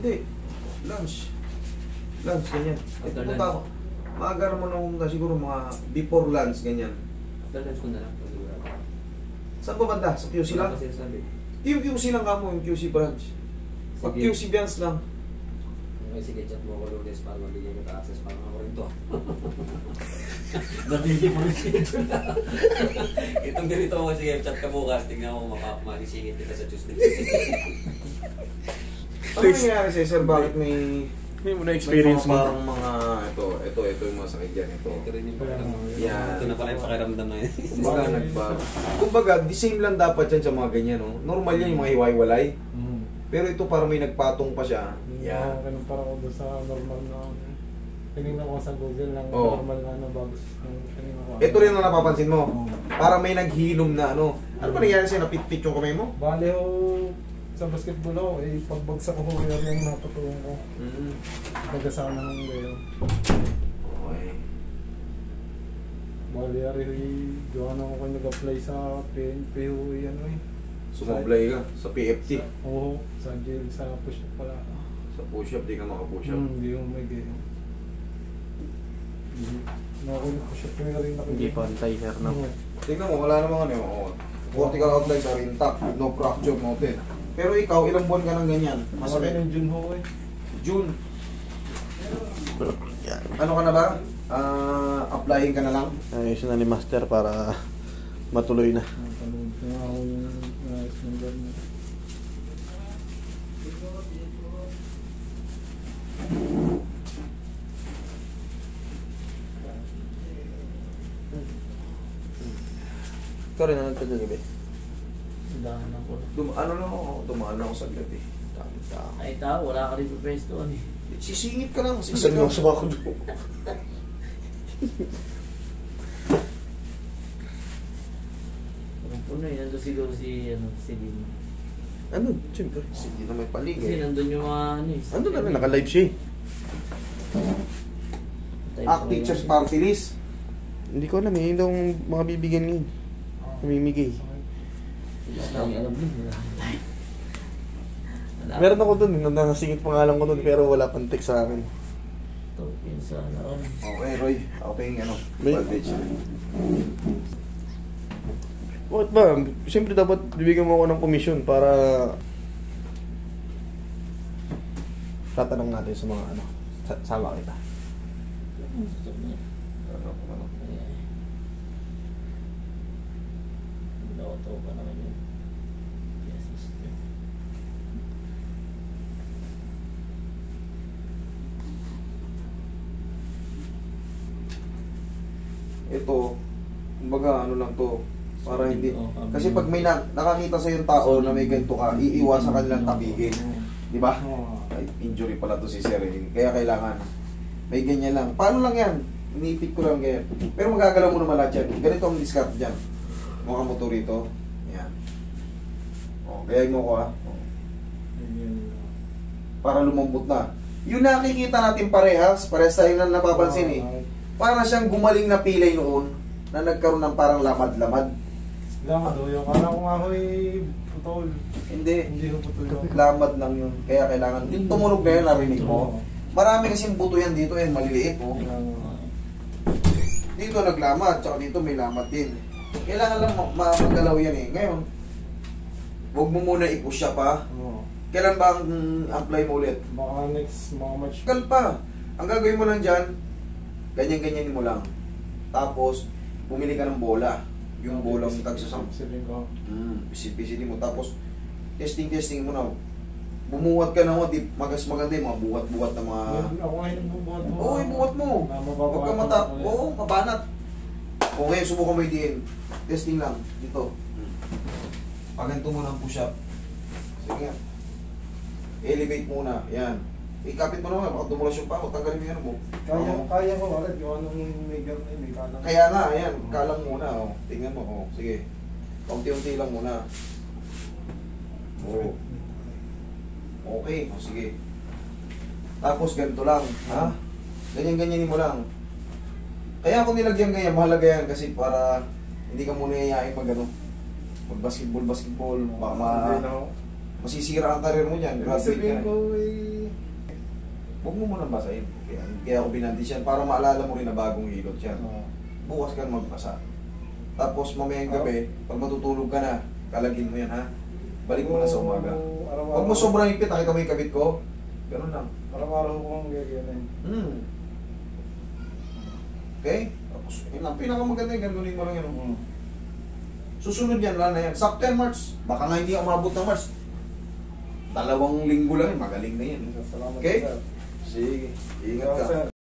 Hindi. Lunch. Lunch, ganyan. After Punta ako. Maaga naman ako na siguro mga before lunch, ganyan. After lunch ko na lang. Saan ba banda? Sa QC lang? Kasi sabi. Yung QC lang ka mo, yung QC branch. Pag Sige. QC branch lang. Okay, sige, chat mo ako Lunes para mabigyan ko access para ako rin to. Nabigyan mo rin schedule na. Itong ganito ako, sige, chat ka bukas. Tingnan mo kung makakamagisingit kita sa Tuesday. Ano nangyayari sa'yo, sir? Bakit may... Hindi mo na-experience mo. Parang mga... Ito yung mga sakit dyan. Ito. Ito rin yung pakiramdam. Yan. Ito na pala yung pakiramdam na yun. Kumbaga, kumbaga, the same lang dapat yan sa mga ganyan, no? Normal yan yung mga hiwa-hiwalay. Pero ito parang may nagpatong pa siya. Yan. Ganun para ako doon sa normal na tinignan ko sa Google lang Oo. normal na ano bago tinignan ko. Ito rin ang napapansin mo. Parang may naghilom na ano. Ano ba nangyari sa'yo? Napit-pit yung kamay mo? Bale ho, sa basketball ako, pagbagsak ko yun yung natutunan ko. Pagkasama ng gayo. Okay. Bale, gawa na ako nag-apply sa PNP ho, yan o Sumablay ka sa PFT. Oo, sa jail, sa push-up pala. Sa push-up, di ka maka-push-up. Hindi yung may gayo. Nakakulit-push-up ko na rin ako. Hindi pantay, sir, no? Tingnan mo, wala namang ano. Oh. Vertical outline sa intact, no fracture, no open. Pero ikaw, ilang buwan ka ng ganyan? Masakit yung June ho eh. June. Ano ka na ba? Applying ka na lang? Ayos na ni Master para matuloy na. Napanood ko nga ako yung nais ng gano'n. Ikaw rin na nagtagabi. Dahan ako. Dumaan ako saglit eh. Tama. Ay tao, wala ka rin pwestuhan eh. Sisingit ka lang. Saan mo sa ako doon? Puno eh, nandun siguro si Lino. Ano? Siyempre. Sige na may Kasi paligid. nandun yung mga ano eh. Ano namin? Naka-live siya eh. Act Teachers Party List. Hindi ko alam eh. Hindi akong mga bibigyan ngayon. Namimigay. Ang alam mo, wala. Meron ako doon. Nasingit pangalan ko doon pero wala pang text sa akin. Ito, pinsan ako. Okay, Roy. Ako yung ano. May- Voltage. Bakit ba? Siyempre dapat bibigyan mo ako ng komisyon para tatanong natin sa mga ano. Sama kita. Ano? Nauto pa naman yun. Yes, sister. Ito, kumbaga ano lang to. Para hindi. Kasi pag may nakakita sa yung tao na may ganito ka, iiwasan ka nilang tabihin. Di ba? Ay, injury pala to si Sir. Kaya kailangan. May ganyan lang. Paano lang yan? Iniipit ko lang ganyan. Pero magagalaw mo naman lahat yan. Ganito ang discard dyan. Mukha mo to rito. Yan. O, gayahin mo ko ha. O. Para lumambot na. Yung nakikita natin parehas tayo na napapansin eh. Para siyang gumaling na pilay noon na nagkaroon ng parang lamad-lamad. Lamad ho, yung kala ko nga ho eh, putol. Hindi. Hindi ho putol yun. Lamad lang yun. Kaya kailangan. Yung tumunog na yun, narinig mo. Marami kasing buto yan dito, yan maliliit mo. Dito naglamad, tsaka dito may lamad din. Kailangan lang magalaw yan eh. Ngayon, huwag mo muna i-push up ha. Kailan ba ang apply mo ulit? Baka next mga match. Tagal pa. Ang gagawin mo lang dyan, ganyan-ganyan mo lang. Tapos, bumili ka ng bola. Yung bolang tagsasam. Siling ko. Pisit-pisit mo. Tapos, testing mo na. Bumuhat ka na mo. Maganda yung mga buhat-buhat na mga... Ako nga yung bubuhat mo. Oo, ibuhat mo. Huwag ka matap. Oo, mabanat. O ngayon, subukan mo i-DN. Testing lang. Dito. Paganto mo ng push-up. Sige nga. Elevate muna. Yan. Ikapit mo naman. Baka dumulas yung pako. Tanggalin mo yung ano mo. Kaya ko agad. Yung anong may gano'n may kalang. Kaya nga, ayan. Kalang muna. Oh. Tingnan mo. Oh. Sige. Unti-unti lang muna. Oo. Okay. O, sige. Tapos ganito lang. Ha? Ganyan-ganyanin mo lang. Kaya ako nilagyan ganyan. Mahalaga yan kasi para hindi ka muna yayain mag-ano. Mag-basketball. Baka masisira ang karir mo dyan. Sabihin ko eh, Huwag mo munang basahin. Kaya ako binandis yan para maalala mo rin na bagong hilot yan. Oo. Bukas ka magbasa. Tapos mamayang gabi, pag matutulog ka na, kalagin mo yan ha. Balik mo na sa umaga. Huwag mo sobrang ipit, nakita mo yung kabit ko. Ganun lang. Araw-araw ko kong gagawin. Okay? Tapos, yun lang, pinakamaganda yung ganunin mo lang yan. Susunod yan, wala na yan. Sakto yan, March. Baka nga hindi ako mabot ng March. 2 linggo lang yan, magaling na yan. Salamat Okay? sir. Sige, ingat Oo, ka. sir.